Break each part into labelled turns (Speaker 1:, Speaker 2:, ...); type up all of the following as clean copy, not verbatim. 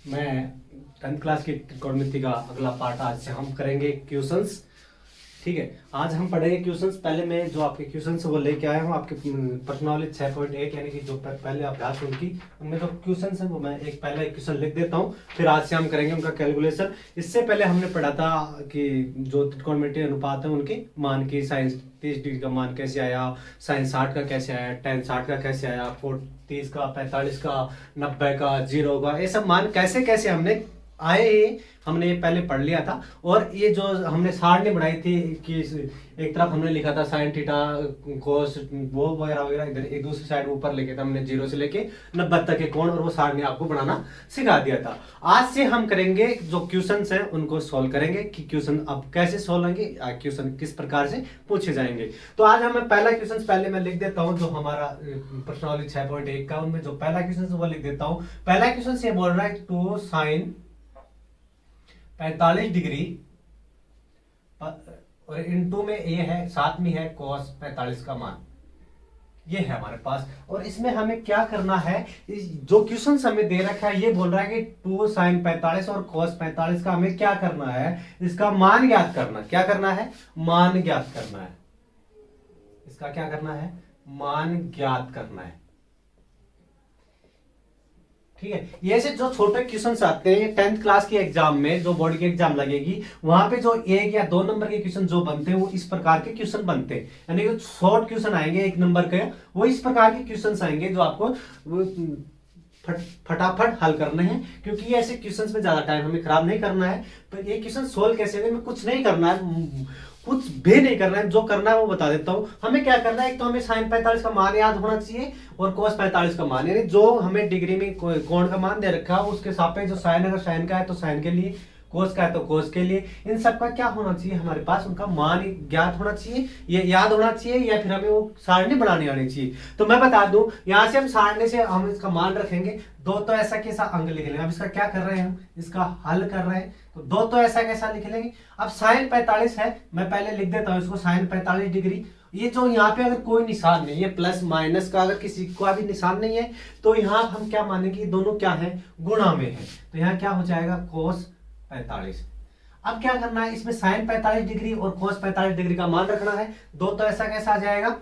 Speaker 1: मैं 10th class की त्रिकोणमिति का अगला पार्ट आज से हम करेंगे क्वेश्चंस। ठीक है, आज हम पढ़ेंगे क्वेश्चंस। पहले मैं जो आपके क्वेश्चंस वो लेके आया हूँ आपके प्रश्नावली 6.1 यानी कि जो पहले अभ्यास उनकी उनमें जो क्वेश्चंस हैं वो मैं पहला एक क्वेश्चन लिख देता हूँ, फिर आज से हम करेंगे उनका कैलकुलेशन। इससे पहले हमने पढ़ा था कि जो त्रिकोणमितीय अनुपात है उनके मान की साइंस 30 डिग्री का मान कैसे आया, साइंस 60 का कैसे आया, टेन 60 का कैसे आया, 30 का, 45 का, 90 का, 0 का, ये सब मान कैसे कैसे हमने आए ही हमने ये पहले पढ़ लिया था। और ये जो हमने सारणी बनाई थी कि एक तरफ हमने लिखा था साइन थीटा कोस वो वगैरह वगैरह, इधर एक दूसरी साइड ऊपर लिखे थे हमने 0 से लेके 90 तक के कोण, और वो सारणी आपको बनाना सिखा दिया था। आज से हम करेंगे जो क्वेश्चंस हैं उनको सॉल्व करेंगे कि क्वेश्चन अब कैसे सॉल्व होंगे, क्वेश्चन किस प्रकार से पूछे जाएंगे। तो आज हमें पहला क्वेश्चन पहले मैं लिख देता हूँ जो हमारा प्रश्नावली 6.1 का, उनमें जो पहला क्वेश्चन वो लिख देता हूँ। पहला क्वेश्चन से बोल रहा है 2 साइन 45 डिग्री और इनटू में ये है, साथ में है cos 45 का मान, ये है हमारे पास। और इसमें हमें क्या करना है, जो क्वेश्चन हमें दे रखा है ये बोल रहा है कि 2 साइन 45 और cos 45 का हमें क्या करना है, इसका मान ज्ञात करना। क्या करना है? मान ज्ञात करना है। इसका क्या करना है? मान ज्ञात करना है। ठीक है, ये से जो छोटे क्वेश्चन आते हैं 10th क्लास के एग्जाम में, जो बोर्ड की एग्जाम लगेगी वहां पे जो 1 या 2 नंबर के क्वेश्चन जो बनते हैं वो इस प्रकार के क्वेश्चन बनते हैं, यानी कि शॉर्ट क्वेश्चन आएंगे 1 नंबर के, वो इस प्रकार के क्वेश्चन आएंगे जो आपको फटाफट हल करने हैं। क्योंकि ऐसे क्वेश्चंस में ज्यादा टाइम हमें खराब नहीं करना है। तो ये क्वेश्चन सोल्व कैसे होंगे, कुछ नहीं करना है, कुछ भी नहीं करना है, जो करना है वो बता देता हूं। हमें क्या करना है, एक तो हमें साइन 45 का मान याद होना चाहिए और cos 45 का मान, यानी जो हमें डिग्री में कोण का मान दे रखा है उसके सापेक्ष जो साइन, अगर साइन का है तो साइन के लिए, कोस का है तो कोस के लिए, इन सब का क्या होना चाहिए हमारे पास, उनका मान ज्ञात होना चाहिए, ये याद होना चाहिए, या फिर हमें वो सारणी बनानी आनी चाहिए। तो मैं बता दूं, यहां से हम सारणी से हम इसका मान रखेंगे, दो तो ऐसा कैसा अंक लिख लेंगे। अब इसका क्या कर रहे हैं, हम इसका हल कर रहे हैं, तो दो तो ऐसा कैसा लिख लेंगे। अब साइन 45 है, मैं पहले लिख देता हूं इसको साइन 45 डिग्री। ये जो यहाँ पे अगर कोई निशान नहीं है, प्लस माइनस का अगर किसी का भी निशान नहीं है, तो यहाँ हम क्या मानेंगे, दोनों क्या है, गुणा में है। तो यहाँ क्या हो जाएगा, cos 45। अब क्या करना है, इसमें साइन 45 डिग्री और cos 45 डिग्री का मान रखना है। दो तो ऐसा कैसा आ जाएगा,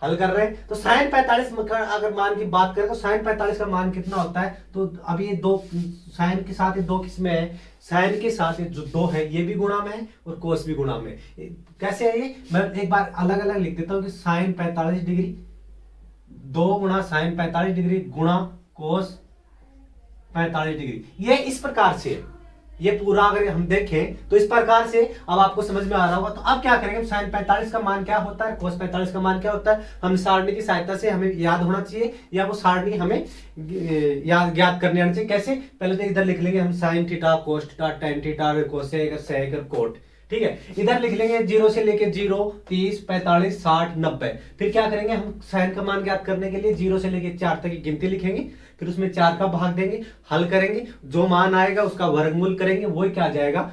Speaker 1: हल कर रहे हैं। तो साइन 45 अगर मान की बात करें तो साइन 45 का मान कितना होता है, तो अब ये दो साइन के साथ ये दो किसमें है, साइन के साथ ये जो दो है ये भी गुणा में है और कोस भी गुणा में। कैसे है ये, मैं एक बार अलग अलग लिख देता हूँ कि साइन 45 डिग्री 2 गुणा साइन 45 डिग्री गुणा कोस 45 डिग्री, ये इस प्रकार से है। ये पूरा अगर हम देखें तो इस प्रकार से अब आपको समझ में आ रहा होगा। तो अब क्या करेंगे, साइन 45 का मान क्या होता है, cos 45 का मान क्या होता है, हम सारणी की सहायता से हमें याद होना चाहिए, या वो सारणी हमें ज्ञात करनी आनी चाहिए। कैसे, पहले तो इधर लिख लेंगे हम sine theta cos theta tan theta cosec sec cot. ठीक है, इधर लिख लेंगे 0 से लेके 0 30 45 60 90। फिर क्या करेंगे, हम साइन का मान ज्ञात करने के लिए 0 से लेके 4 तक की गिनती लिखेंगे, फिर उसमें 4 का भाग देंगे, हल करेंगे, जो मान आएगा उसका वर्गमूल करेंगे, वही क्या आ जाएगा,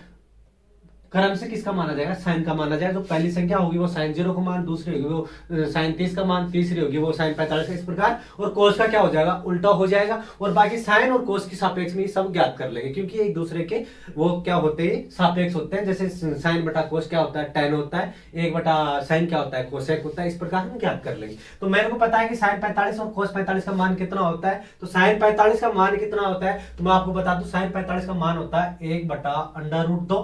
Speaker 1: क्रम से किसका माना जाएगा, साइन का माना जाएगा। जो पहली संख्या होगी वो साइन 0 का मान, दूसरी होगी वो साइन 30 का मान, तीसरी होगी वो साइन 45 का, इस प्रकार। और कोस का क्या हो जाएगा, उल्टा हो जाएगा। और बाकी साइन और कोस की सापेक्ष में सब ज्ञात कर लेंगे, क्योंकि एक दूसरे के वो क्या होते हैं, सापेक्ष होते हैं। जैसे साइन बटा कोस क्या होता है, टेन होता है, 1 बटा साइन क्या होता है, कोसेक होता है, इस प्रकार हम ज्ञात कर लेंगे। तो मेरे को पता है कि साइन 45 और कोस 45 का मान कितना होता है। तो साइन 45 का मान कितना होता है, तो मैं आपको बता दूं, साइन 45 का मान होता है 1 बटा अंडर रूट 2,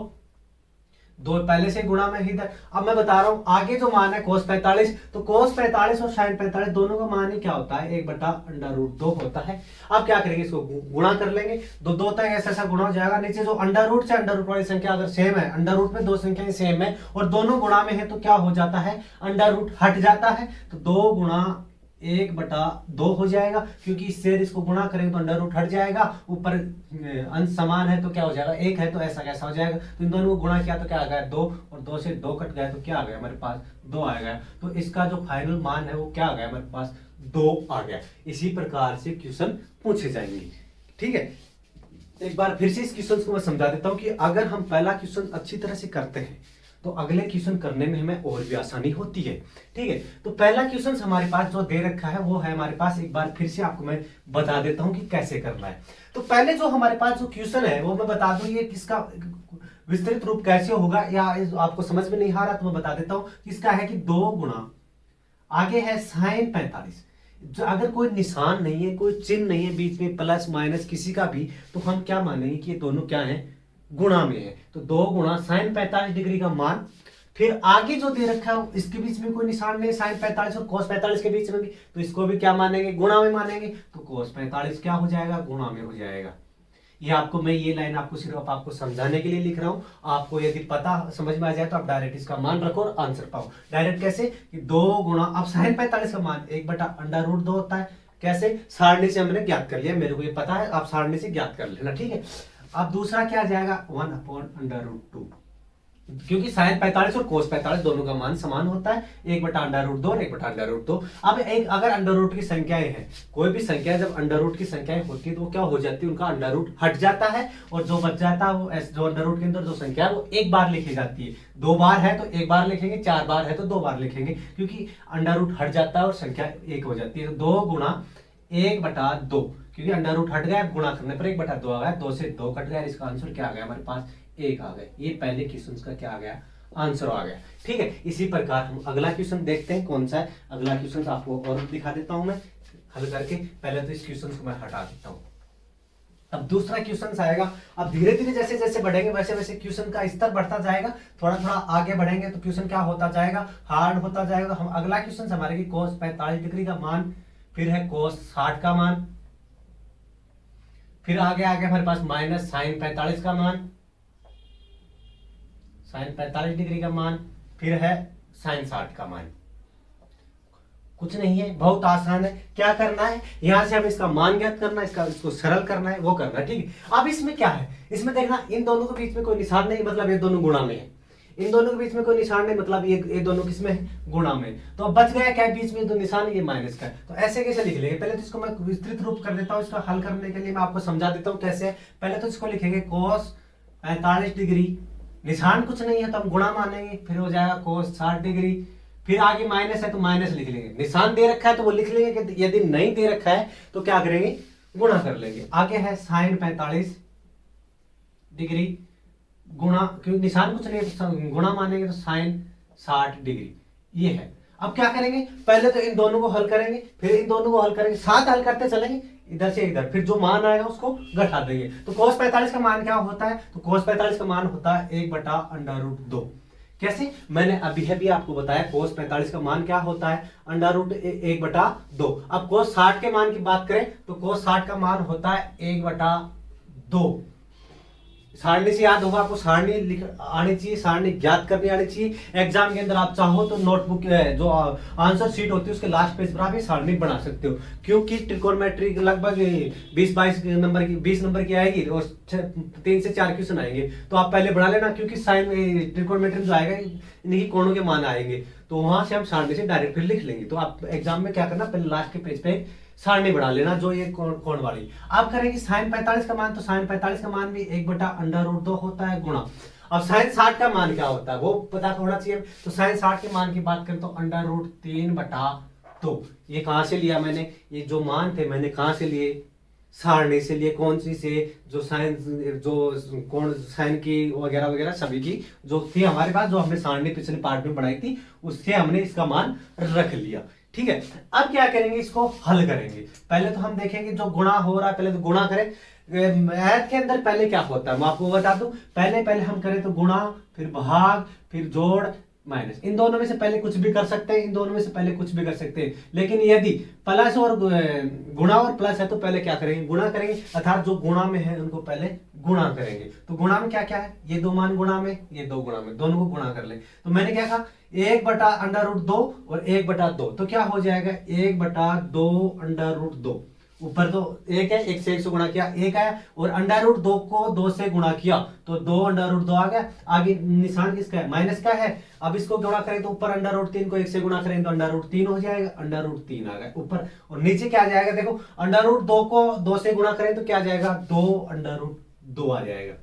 Speaker 1: दो पहले से गुणा में इधर। अब मैं बता रहा हूं आगे जो मान है cos 45, तो cos 45 और sin 45 दोनों का मान ही क्या होता है, 1 बटा अंडर रूट 2 होता है। अब क्या करेंगे, इसको गुणा कर लेंगे, दो तक ऐसा ऐसा गुणा हो जाएगा। नीचे जो अंडर रूट से अंडर रूट वाली संख्या अगर सेम है, अंडर रूट में दो संख्याएं सेम है और दोनों गुणा में है, तो क्या हो जाता है, अंडर रूट हट जाता है। तो 2 गुणा 1 बटा 2 हो जाएगा, क्योंकि इससे इसको गुणा करेंगे तो अंडर रूट हट जाएगा, ऊपर अंश समान है तो क्या हो जाएगा, 1 है तो ऐसा कैसा हो जाएगा। तो इन दोनों को गुणा किया तो क्या आ गया, 2, और 2 से 2 कट गया तो क्या आ गया हमारे पास, 2 आ गया। तो इसका जो फाइनल मान है वो क्या आ गया हमारे पास, 2 आ गया। इसी प्रकार से क्वेश्चन पूछे जाएंगे। ठीक है, एक बार फिर से इस क्वेश्चन को मैं समझा देता हूं कि अगर हम पहला क्वेश्चन अच्छी तरह से करते हैं तो अगले क्वेश्चन करने में हमें और भी आसानी होती है। ठीक है, तो पहला क्वेश्चन हमारे पास जो दे रखा है वो है हमारे पास, एक बार फिर से आपको मैं बता देता हूं कि कैसे करना है। तो पहले जो हमारे पास जो क्वेश्चन है वो मैं बता दूं ये किसका विस्तृत रूप कैसे होगा, या आपको समझ में नहीं आ रहा तो मैं बता देता हूं। इसका है कि 2 गुणा, आगे है sin 45। अगर कोई निशान नहीं है, कोई चिन्ह नहीं है बीच में, प्लस माइनस किसी का भी, तो हम क्या मानेंगे कि ये दोनों क्या है, गुणा में है। तो 2 गुणा sin 45 डिग्री का मान, फिर आगे जो दे रखा है इसके बीच में कोई निशान नहीं, sin 45 और cos 45 के बीच में भी, तो इसको भी क्या मानेंगे, गुणा में मानेंगे। तो cos 45 क्या हो जाएगा, गुणा में हो जाएगा। ये आपको मैं ये लाइन आपको सिर्फ आपको समझाने के लिए लिख रहा हूं। आपको यदि पता समझ में आ जाए तो आप डायरेक्ट इसका मान रखो और आंसर पाओ। डायरेक्ट कैसे कि 2 गुणा, अब sin 45 का मान 1/√2 होता है। कैसे, सारणी से हमने ज्ञात कर लिया, मेरे को ये पता है, आप सारणी से ज्ञात कर लेना। ठीक है, अब दूसरा क्या आ जाएगा, 1/√2, क्योंकि sin 45 और cos 45 दोनों का मान समान होता है, 1/√2 और 1/√2। अब एक अगर अंडर रूट की संख्याएं हैं, कोई भी संख्या जब अंडर रूट की संख्याएं होती है तो वो क्या हो जाती है, उनका अंडर रूट हट जाता है, और जो बच जाता है वो जो अंडर रूट के अंदर जो संख्या है वो एक बार लिखी जाती है। 2 बार है तो 1 बार लिखेंगे, 4 बार है तो 2 बार लिखेंगे, क्योंकि अंडर रूट हट जाता है और संख्या 1 हो जाती है। 2 गुणा 1/2, क्योंकि अंडर रूट हट गया, गुणा करने पर 1/2 आ गया, 2 से 2 कट गया, इसका आंसर क्या आ गया हमारे पास, 1 आ गया। ये पहले क्वेश्चन का क्या आ गया, आंसर आ गया। ठीक है, इसी प्रकार हम अगला क्वेश्चन देखते हैं कौन सा है। अगला क्वेश्चन आपको और दिखा देता हूं मैं हल करके। पहले तो इस क्वेश्चन को मैं हटा देता हूं। अब दूसरा क्वेश्चन आएगा। अब धीरे धीरे जैसे जैसे बढ़ेंगे वैसे वैसे क्वेश्चन का स्तर बढ़ता जाएगा, थोड़ा थोड़ा आगे बढ़ेंगे तो क्वेश्चन क्या होता जाएगा, हार्ड होता जाएगा। हम अगला क्वेश्चन हमारे की cos 45 डिग्री का मान, फिर है cos 60 का मान, फिर आगे आगे हमारे पास माइनस sin 45 का मान, sin 45 डिग्री का मान, फिर है sin 60 का मान। कुछ नहीं है, बहुत आसान है। क्या करना है, यहां से हमें इसका मान ज्ञात करना है, इसको सरल करना है, वो करना है। ठीक है, अब इसमें क्या है, इसमें देखना इन दोनों के बीच में कोई निशान नहीं, मतलब ये दोनों गुणा में है। इन दोनों के बीच में कोई निशान नहीं, मतलब ये दोनों किसमें है, गुणा में। तो अब बच गया क्या, बीच में दो निशान, ये माइनस का है। तो ऐसे कैसे लिख लेंगे, पहले तो इसको मैं विस्तृत रूप कर देता हूँ। इसका हल करने के लिए मैं आपको समझा देता हूँ कैसे। पहले तो इसको लिखेंगे cos 45 डिग्री, निशान कुछ नहीं है तो हम गुणा मानेंगे, फिर हो जाएगा cos 60 डिग्री, फिर आगे माइनस है तो माइनस लिख लेंगे, निशान दे रखा है तो वो लिख लेंगे, कि यदि नहीं दे रखा है तो क्या करेंगे, गुणा कर लेंगे। आगे है sin 45 डिग्री गुणा, क्योंकि निशान कुछ नहीं है गुणा मानेंगे तो sin 60 डिग्री, ये है। अब क्या करेंगे, पहले तो इन दोनों को हल करेंगे, फिर इन दोनों को हल करेंगे, साथ हल करते चलेंगे इधर से इधर, फिर जो मान आएगा उसको घटा देंगे। तो cos 45 का मान क्या होता है, तो cos 45 का मान होता है 1/√2। कैसे, मैंने अभी आपको बताया cos 45 का मान क्या होता है, √1/2। अब cos 60 के मान की बात करें तो cos 60 का मान होता है 1/2। सारणी से याद होगा आपको, सारणी आनी चाहिए, सारणी ज्ञात करनी आनी चाहिए। एग्जाम के अंदर आप चाहो तो नोटबुक जो आंसर शीट होती है उसके लास्ट पेज पर आप ये सारणी बना सकते हो, क्योंकि ट्रिकोनोमेट्री लगभग 20-22 नंबर की 20 नंबर की आएगी और 3 से 4 क्वेश्चन आएंगे। तो आप पहले बना लेना, क्योंकि साइन ट्रिकोनोमेट्री जो आएगा इन्हीं कोणों के मान आएंगे, तो वहां से हम सारणी से डायरेक्ट फिर लिख लेंगे। तो आप एग्जाम में क्या करना, पहले लास्ट के पेज पे सारणी बढ़ा लेना जो ये कोण वाली। आप करेंगे sin 45 का मान, तो sin 45 का मान भी 1/√2 होता है गुणा। अब sin 60 का मान क्या होता है वो पता होना चाहिए। तो sin 60 के मान की बात करें तो √3/2। ये कहां से लिया मैंने, ये जो मान थे मैंने कहां से लिए, सारणी से लिए। कौन सी से, जो साइन जो कौन साइन की वगैरह वगैरह सभी की जो थी हमारे पास, जो हमने सारणी पिछले पार्ट में बनाई थी, उससे हमने इसका मान रख लिया। ठीक है, अब क्या करेंगे, इसको हल करेंगे। पहले तो हम देखेंगे जो गुणा हो रहा है, पहले तो गुणा करें। मैथ के अंदर पहले क्या होता है मैं आपको बता दूं, पहले हम करें तो गुणा, फिर भाग, फिर जोड़, माइनस। इन दोनों में से पहले कुछ भी कर सकते हैं, इन दोनों में से पहले कुछ भी कर सकते हैं। लेकिन यदि प्लस और गुणा और प्लस है तो पहले क्या करेंगे, गुणा करेंगे, अर्थात जो गुणा में है उनको पहले गुणा करेंगे। तो गुणा में क्या क्या है, ये 2 मान गुणा में, ये 2 गुणा में, दोनों को गुणा कर ले। तो मैंने क्या कहा, 1/√2 और 1/2, तो क्या हो जाएगा 1/2√2। ऊपर तो 1 है, 1 से 1 से गुणा किया 1 आया, और √2 को 2 से गुणा किया तो 2/√2 आ गया। आगे निशान किसका है, माइनस का है। अब इसको गुणा करें तो ऊपर √3 को 1 से गुणा करें तो √3 हो जाएगा, √3 आ गया ऊपर। और नीचे क्या आ जाएगा, देखो √2 को 2 से गुणा करें तो क्या आ जाएगा, 2/√2 आ जाएगा।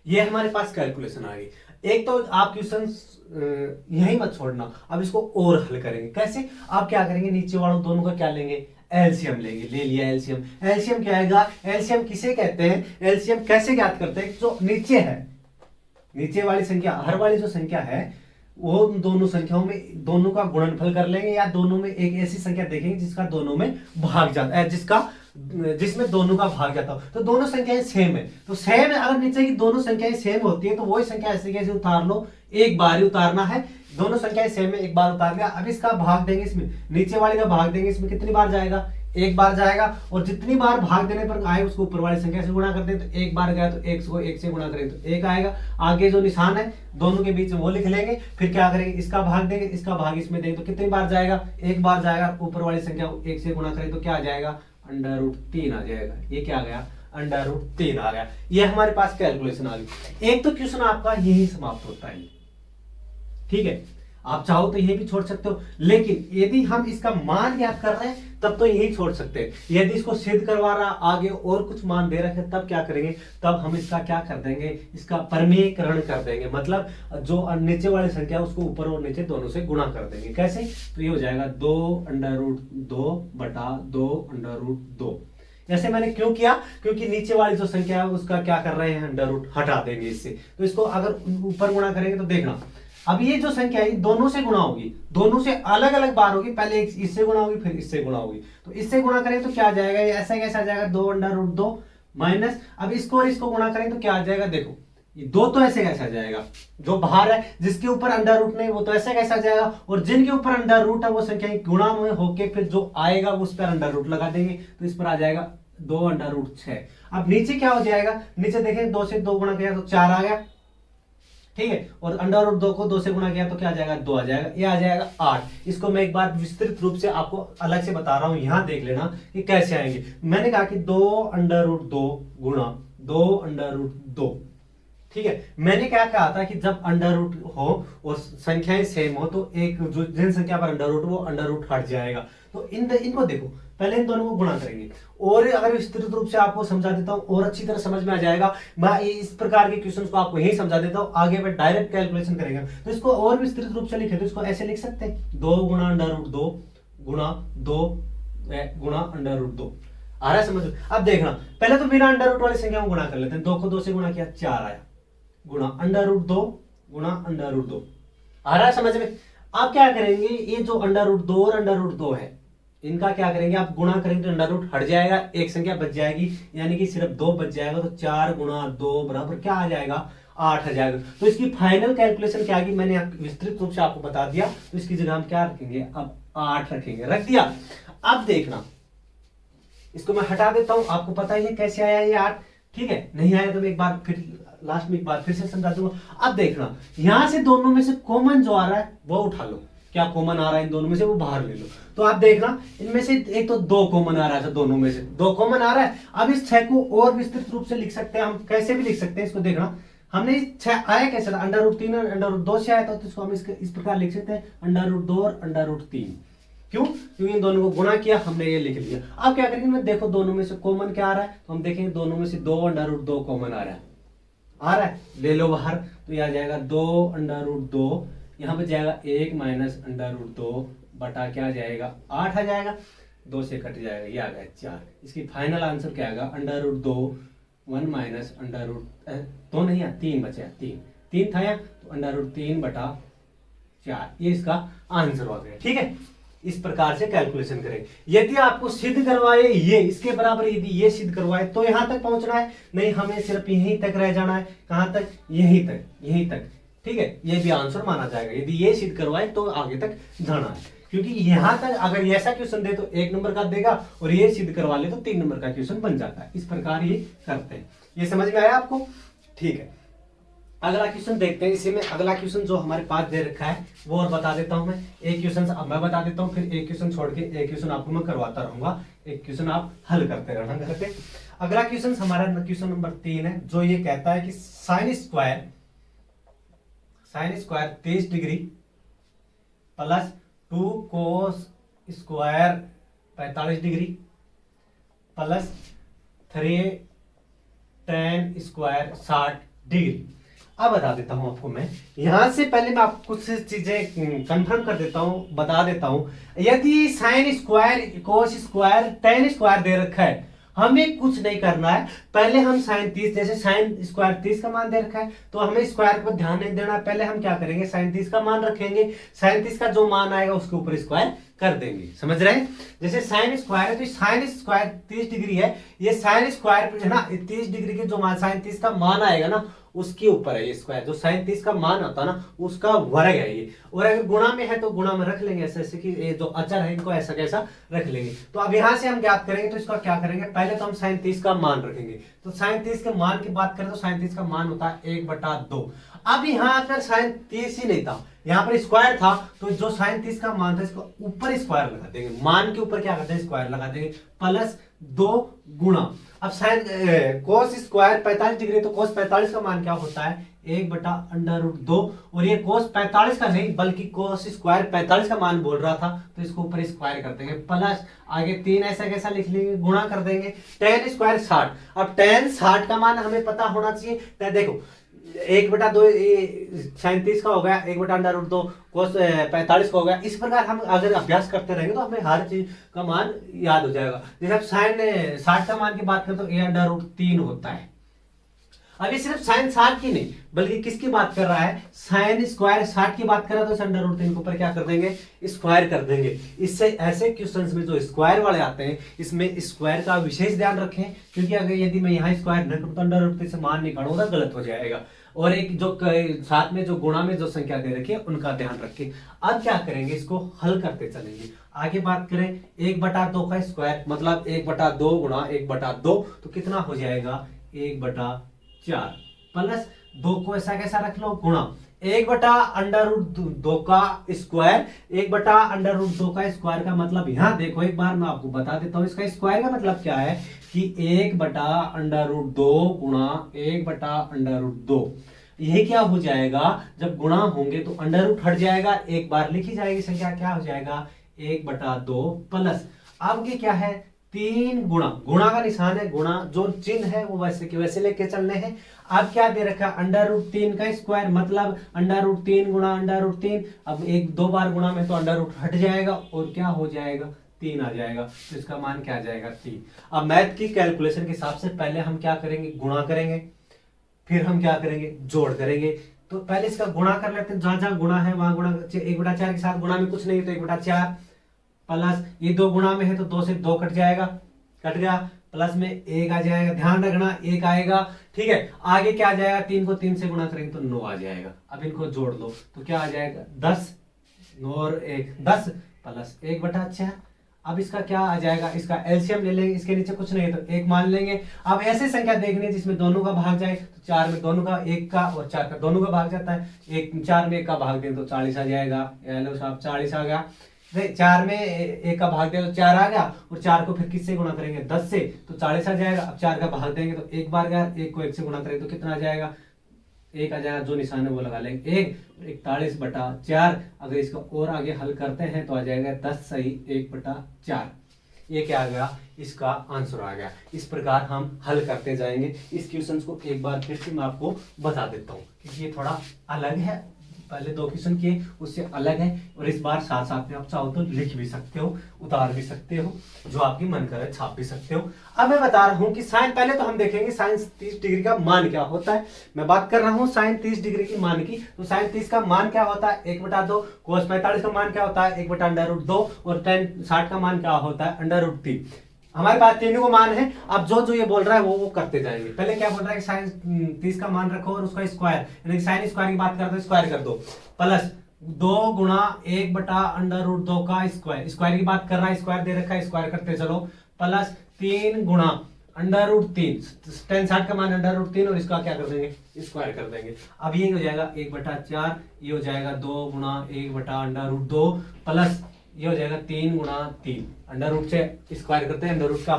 Speaker 1: ये हमारे पास कैलकुलेशन आ गई। एक तो आप क्वेश्चन यही मत छोड़ना, अब इसको और हल करेंगे। कैसे? आप क्या करेंगे, नीचे वालों दोनों का क्या लेंगे, एलसीएम लेंगे। ले लिया एलसीएम। एलसीएम क्या आएगा, एलसीएम किसे कहते हैं, एलसीएम कैसे ज्ञात करते हैं, जो नीचे है, नीचे वाली संख्या, हर वाली जो संख्या है वो दोनों संख्याओं में दोनों का गुणनफल कर लेंगे, या दोनों में एक ऐसी संख्या देखेंगे जिसका दोनों में भाग जाता है, जिसमें दोनों का भाग जाता हो। तो दोनों संख्याएं सेम है, तो सेम है, अगर नीचे की दोनों संख्याएं सेम होती है तो वही संख्या ऐसे कैसे उतार लो, एक बार ही उतारना है। दोनों संख्याएं सेम है, एक बार उतार लिया। अब इसका भाग देंगे, इसमें नीचे वाले का भाग देंगे, इसमें कितनी बार जाएगा, एक बार जाएगा। और जितनी बार भाग देने पर आए उसको ऊपर वाली संख्या से गुणा कर दे, तो एक बार गया तो एक को एक से गुणा करें तो एक आएगा। आगे जो निशान है दोनों के बीच में वो लिख लेंगे। फिर क्या करेंगे, इसका भाग देंगे, इसका भाग इसमें देंगे तो कितनी बार जाएगा, एक बार जाएगा। ऊपर वाली संख्या एक से गुणा करें तो क्या आ जाएगा, √3 आ जाएगा। ये क्या आ गया, √3 आ गया। ये हमारे पास कैलकुलेशन आ गई। एक तो क्वेश्चन आपका यही समाप्त होता है, ठीक है। आप चाहो तो ये भी छोड़ सकते हो, लेकिन यदि हम इसका मान ज्ञात कर रहे हैं तब तो यही छोड़ सकते हैं। यदि इसको सिद्ध करवा रहा आगे और कुछ मान दे रखे तब क्या करेंगे, तब हम इसका क्या कर देंगे, इसका परमीकरण कर देंगे। मतलब जो नीचे वाली संख्या उसको ऊपर और नीचे दोनों से गुणा कर देंगे। कैसे, तो ये हो जाएगा 2√2 बटा 2√2। जैसे मैंने क्यों किया, क्योंकि नीचे वाली जो संख्या है उसका क्या कर रहे हैं, अंडर रूट हटा देंगे इससे। तो इसको अगर ऊपर गुणा करेंगे तो देखना, अब ये जो संख्या है दोनों से गुणा होगी, दोनों से अलग अलग बार होगी। पहले इससे गुणा होगी, फिर इससे गुणा होगी। तो इससे गुणा करें तो क्या आ जाएगा, ये ऐसा कैसा आ जाएगा, 2√2 माइनस, अब इसको और इसको गुणा करें तो क्या आ जाएगा, देखो ये दो तो ऐसे कैसा आ जाएगा, जो बाहर है जिसके ऊपर अंडर रूट नहीं वो तो ऐसे कैसा आ जाएगा, और जिनके ऊपर अंडर रूट है वो संख्या गुणा में होके फिर जो आएगा उस पर अंडर रूट लगा देंगे, तो इस पर आ जाएगा 2√6। अब नीचे क्या हो जाएगा, नीचे देखें 2 से 2 गुणा किया तो 4 आ गया, ठीक है। और अंडर रूट 2 को 2 से गुणा किया तो क्या आ जाएगा, 2 आ जाएगा। ये आ जाएगा 8। इसको मैं एक बार विस्तृत रूप से आपको अलग से बता रहा हूं, यहां देख लेना कि कैसे आएंगे। मैंने कहा कि 2√2 गुणा 2√2, ठीक है। मैंने क्या कहा था कि जब अंडर रूट हो और संख्याएं सेम हो तो एक जो जिन संख्या पर अंडर रूट वो अंडर रूट हट जाएगा। तो इनको देखो, पहले इन दोनों को गुणा करेंगे, और अगर विस्तृत रूप से आपको समझा देता हूं और अच्छी तरह समझ में आ जाएगा। मैं इस प्रकार के क्वेश्चन को आपको यही समझा देता हूं, आगे में डायरेक्ट कैलकुलेशन करेंगे। तो इसको और विस्तृत रूप से लिखे तो इसको ऐसे लिख सकते हैं, 2 गुणा अंडर रूट 2 गुणा 2 गुणा अंडर रूट 2। आ रहा है समझ में? अब देखना, पहले तो बिना अंडर रूट वाली संख्या को गुणा कर लेते हैं। 2 को 2 से गुणा किया 4 आया, गुणा अंडर रूट 2 गुणा अंडर रूट 2। आ रहा है समझ में? आप क्या करेंगे, ये जो अंडर रूट 2 और अंडर रूट 2 है इनका क्या करेंगे, आप गुणा करेंगे तो अंडर रूट हट जाएगा, एक संख्या बच जाएगी, यानी कि सिर्फ 2 बच जाएगा। तो 4 गुणा 2 बराबर क्या आ जाएगा, 8 आ जाएगा। तो इसकी फाइनल कैलकुलेशन क्या आएगी, मैंने विस्तृत रूप से आपको बता दिया। तो इसकी जगह हम क्या रखेंगे, अब 8 रखेंगे, रख दिया। अब देखना, इसको मैं हटा देता हूं, आपको पता ही है कैसे आया ये 8, ठीक है। नहीं आया तो मैं एक बार फिर लास्ट में एक बार फिर से समझा दूंगा। अब देखना, यहां से दोनों में से कॉमन जो आ रहा है वो उठा लो, क्या कॉमन आ रहा है इन दोनों में से वो बाहर ले लो। तो आप देखना, इनमें से एक तो 2 कॉमन आ रहा है, दोनों में से 2 कॉमन आ रहा है। अब इस 6 को और विस्तृत रूप से लिख सकते हैं, हम कैसे भी लिख सकते हैं। इसको देखना, हमने 6 आया कैसे था, अंडर रूट 3 और अंडर रूट 2 से आया था, तो इसको हम इस प्रकार लिख सकते हैं, अंडर रूट 2 और अंडर रूट 3। क्यों, क्योंकि इन दोनों को गुणा किया, हमने ये लिख लिया। अब क्या करेंगे, मैं देखो दोनों में से कॉमन क्या आ रहा है, तो हम देखेंगे दोनों में से 2 अंडर रूट 2 कॉमन आ रहा है, ले लो बाहर। तो यह आ जाएगा 2 अंडर रूट 2, यहाँ पे जाएगा 1 माइनस अंडर रूट 2 बटा क्या आ जाएगा, 8 आ जाएगा, 2 से कट जाएगा, ये आ गया 4। इसकी फाइनल आंसर क्या आएगा, under root 2 1 minus under root 2 नहीं है, 3 बचे, 3 था यहाँ, तो अंडर रूट 3 बटा 4, ये इसका आंसर हो गया, ठीक है। इस प्रकार से कैलकुलेशन करें। यदि आपको सिद्ध करवाए ये इसके बराबर, यदि ये सिद्ध करवाए तो यहां तक पहुंचना है, नहीं हमें सिर्फ यहीं तक रह जाना है। कहां तक, यहीं तक, ठीक है। ये भी आंसर माना जाएगा, यदि ये सिद्ध करवाए तो आगे तक जाना है, क्योंकि यहां तक अगर ये ऐसा क्वेश्चन दे तो 1 नंबर का देगा, और ये सिद्ध करवा ले तो 3 नंबर का क्वेश्चन बन जाता है। इस प्रकार ये करते हैं। ये समझ में आया आपको, ठीक है। अगला क्वेश्चन देखते हैं। इसी में अगला क्वेश्चन जो हमारे पास दे रखा है वो और बता देता हूं मैं। एक क्वेश्चन अब मैं बता देता हूं, फिर एक क्वेश्चन छोड़ के एक क्वेश्चन आपको मैं करवाता रहूंगा, एक क्वेश्चन आप हल करते रहना घर पे। अगला क्वेश्चन हमारा क्वेश्चन नंबर 3 है, जो ये कहता है कि sine square 30 degree plus 2 cos square 45 degree plus 3 tan square 60 degree. अब बता देता हूं आपको मैं, यहां से पहले मैं आपको कुछ चीजें कंफर्म कर देता हूं, बता देता हूं। यदि sine square, cos square, tan square दे रखा है, हमें कुछ नहीं करना है। पहले हम साइन 30, जैसे साइन स्क्वायर 30 का मान दे रखा है तो हमें स्क्वायर पर ध्यान नहीं देना। पहले हम क्या करेंगे, साइन 30 का मान रखेंगे, साइन 30 का जो मान आएगा उसके ऊपर स्क्वायर कर देंगे। समझ रहे हैं? जैसे साइन स्क्वायर है तो साइन स्क्वायर 30 डिग्री है, ये साइन स्क्वायर है ना, 30 डिग्री के जो मान साइन 30 का मान आएगा ना उसके ऊपर है ये स्क्वायर। जो साइन 30 का मान होता है ना उसका वर्ग है ये। और अगर गुणा में है तो गुणा में रख लेंगे ऐसे ऐसे कि ये जो अचर है इनको ऐसा कैसा रख लेंगे। तो अब यहां से हम ज्ञात करेंगे तो इसका क्या करेंगे, पहले तो हम साइन 30 का मान रखेंगे। तो साइन 30 के मान की बात करें तो साइन 30 का मान होता है 1/2। अब यहाँ पर साइन 30 ही नहीं था, यहाँ पर स्क्वायर था, तो जो साइन 30 का मान था इसको ऊपर स्क्वायर लगा देंगे, मान के ऊपर क्या करते हैं स्क्वायर लगा देंगे, प्लस 2 गुणा। अब साइन कोस स्क्वायर 45 डिग्री, तो कोस 45 का मान क्या होता है 1/√2। और ये कोस 45 का नहीं बल्कि कोस स्क्वायर 45 का मान बोल रहा था, तो इसको ऊपर स्क्वायर कर देंगे, प्लस आगे 3 ऐसा कैसा लिख लेंगे, गुणा कर देंगे, टेन स्क्वायर 60। अब टेन 60 का मान हमें पता होना चाहिए। तो देखो 1/2 साइन 30 का हो गया, 1/√2 कोस 45 का हो गया। इस प्रकार हम अगर अभ्यास करते रहेंगे तो हमें हर चीज का मान याद हो जाएगा। जैसे अब साइन 60 का मान की बात करें तो a√3 होता है। अब ये सिर्फ साइन 60 की नहीं बल्कि किसकी बात कर रहा है, साइन स्क्वायर 60 की बात कर रहा है, तो √3 के ऊपर क्या कर देंगे, स्क्वायर कर देंगे। इससे ऐसे क्वेश्चंस में जो स्क्वायर वाले आते हैं इसमें स्क्वायर का विशेष ध्यान रखें, क्योंकि अगर यदि मैं यहाँ स्क्वायर न करूँ तो √3 से मान निकालूंगा गलत हो जाएगा। और एक जो साथ में जो गुणा में जो संख्या दे रखी है उनका ध्यान रखें। अब क्या करेंगे, इसको हल करते चलेंगे। आगे बात करें 1/2 का स्क्वायर मतलब 1/2 गुणा 1/2 तो कितना हो जाएगा 1/4 प्लस 2 को ऐसा कैसा रख लो गुणा 1/√2 का स्क्वायर। 1/√2 का स्क्वायर का मतलब यहां देखो एक बार मैं आपको बता देता हूं, इसका स्क्वायर का मतलब क्या है कि 1/√2 गुणा 1/√2। यही क्या हो जाएगा, जब गुणा होंगे तो अंडर रूट हट जाएगा, एक बार लिखी जाएगी संख्या, क्या हो जाएगा 1/2 प्लस अब ये क्या है 3 गुणा, गुणा का निशान है, गुणा जो चिन्ह है वो वैसे के वैसे लेके चलने हैं। अब क्या दे रखा है √3 का स्क्वायर मतलब √3 गुणा √3। अब एक दो बार गुणा में तो अंडर रूट हट जाएगा और क्या हो जाएगा 3 आ जाएगा, तो इसका मान क्या आ जाएगा 3। अब मैथ की कैलकुलेशन के हिसाब से पहले हम क्या करेंगे, गुणा करेंगे, फिर हम क्या करेंगे जोड़ करेंगे। तो पहले इसका गुणा कर लेते हैं, जहां जहां गुणा है वहां गुणा, 1/4 के साथ गुणा में कुछ नहीं तो 1/4 प्लस ये 2 गुणा में है तो 2 से 2 कट जाएगा, कट गया, प्लस में 1 आ जाएगा, ध्यान रखना 1 आएगा, ठीक है। आगे क्या आ जाएगा, 3 को 3 से गुणा करेंगे तो 9 आ जाएगा। अब इनको जोड़ लो तो क्या आ जाएगा 10, 9 और 1 10 प्लस 1/4। अब इसका क्या आ जाएगा, इसका एलसीएम ले लेंगे, इसके नीचे कुछ नहीं तो 1 मान लेंगे। अब ऐसे संख्या देखनी है जिसमें दोनों का भाग जाए, तो 4 में दोनों का 1 का और 4 का दोनों का भाग जाता है, 4 में 1 का भाग दें तो 40 आ जाएगा। हेलो साहब 40 आ गया, 4 में 1 का भाग दें तो 4 आ गया, और 4 को फिर किससे गुणा करेंगे 10 से तो 40 आ जाएगा। अब 4 का भाग देंगे तो 1 बार गया, 1 को 1 से गुणा करेंगे तो कितना आ जाएगा 1 आ जाएगा, जो निशान है वो लगा लेंगे 1, 41/4। अगर इसको और आगे हल करते हैं तो आ जाएगा 10 सही 1/4। ये क्या आ गया, इसका आंसर आ गया। इस प्रकार हम हल करते जाएंगे। इस क्वेश्चन को एक बार फिर से मैं आपको बता देता हूँ क्योंकि ये थोड़ा अलग है, पहले 2 क्वेश्चन किए उससे अलग है, और इस बार साथ साथ में आप चाहो तो लिख भी सकते हो, उतार भी सकते हो, जो आपकी मन करे छाप भी सकते हो। अब मैं बता रहा हूं कि साइन, पहले तो हम देखेंगे साइन 30 डिग्री का मान क्या होता है। मैं बात कर रहा हूं साइन 30 डिग्री की मान की, तो साइन 30 का मान क्या होता है 1/2, कोस 45 का मान क्या होता है 1/√2, और टेन 60 का मान क्या होता है √3। हमारे पास तीनों को मान है। अब जो जो ये बोल रहा है वो करते जाएंगे। पहले क्या बोल रहा है कि साइन 30 का मान रखो और उसका स्क्वायर, यानी साइन स्क्वायर की बात करते हैं स्क्वायर कर दो, प्लस 2 गुणा 1/√2 का स्क्वायर, स्क्वायर की बात कर रहा है, स्क्वायर दे रखा है स्क्वायर करते चलो, प्लस 3 गुणा √3, टेन 60 का मान √3 और इसका क्या कर देंगे स्क्वायर कर देंगे। अब ये हो जाएगा 1/4, ये हो जाएगा 2 गुणा 1/√2 प्लस ये हो जाएगा 3 गुणा 3, अंडर रूट से स्क्वायर करते हैं, अंडर रूट का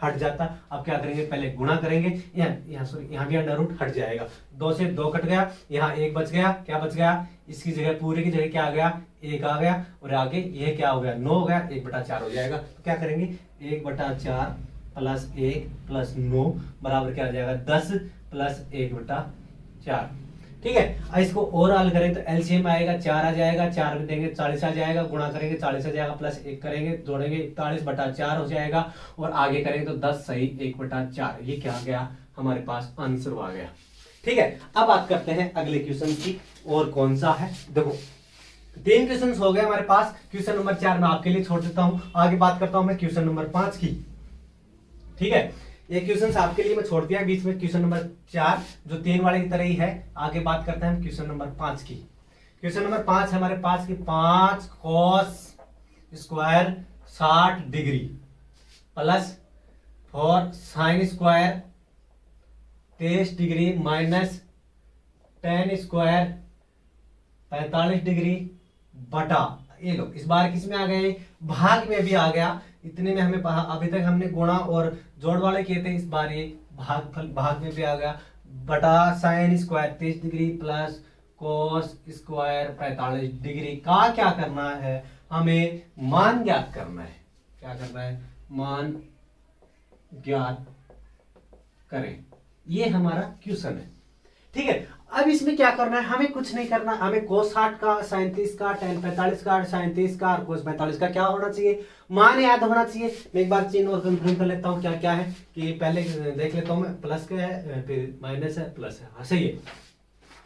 Speaker 1: हट जाता। अब क्या करेंगे पहले गुणा करेंगे, यहाँ भी अंडर रूट हट जाएगा, 2 से 2 कट गया, यहाँ 1 बच गया, क्या बच गया इसकी जगह पूरे की जगह क्या आ गया 1 आ गया, और आगे ये क्या हो गया 9 हो गया, 1/4 हो जाएगा। तो क्या करेंगे 1/4 प्लस 1 प्लस 9 बराबर क्या आ जाएगा 10 प्लस 1/4। 4। ठीक है, अब इसको और हल करें तो एलसीएम आएगा 4 आ जाएगा, 4 में देंगे 40 आ जाएगा, गुणा करेंगे 40 आ जाएगा, प्लस 1 करेंगे जोड़ेंगे 41/4 हो जाएगा, और आगे करेंगे तो 10 सही 1/4। ये क्या आ गया हमारे पास आंसर आ गया। ठीक है, अब बात करते हैं अगले क्वेश्चन की, और कौन सा है। देखो 3 क्वेश्चन हो गए हमारे पास। क्वेश्चन नंबर 4 मैं आपके लिए छोड़ देता हूं, आगे बात करता हूं मैं क्वेश्चन नंबर 5 की। ठीक है, ये क्वेश्चन आपके लिए मैं छोड़ दिया बीच में, क्वेश्चन नंबर 4 जो 3 वाले की तरह ही है। आगे बात करते हैं हम क्वेश्चन नंबर 5 की। क्वेश्चन नंबर 5 है हमारे पास की 5 cos square 60 degree plus 4 sine square 23 degree minus 10 square 45 degree बटा, ये लो इस बार किस में आ गए, भाग में भी आ गया। इतने में हमें अभी तक हमने गुणा और जोड़ वाले किए थे, इस बार ये भाग में भी आ गया, बटा sine square 23 degree plus cos square 45 degree का क्या करना है, हमें मान ज्ञात करना है। क्या करना है, मान ज्ञात करें। ये हमारा क्वेश्चन है। ठीक है, अब इसमें क्या करना है, हमें कुछ नहीं करना, हमें कोस 60 का, साइन 30 का, टेन 45 का, साइन 30 का और कोस 45 का क्या होना चाहिए, मान याद होना चाहिए। मैं एक बार चिन्ह और कंफर्म कर लेता हूँ क्या क्या है, कि पहले देख लेता हूँ मैं, प्लस क्या है फिर माइनस है प्लस है, हाँ सही है।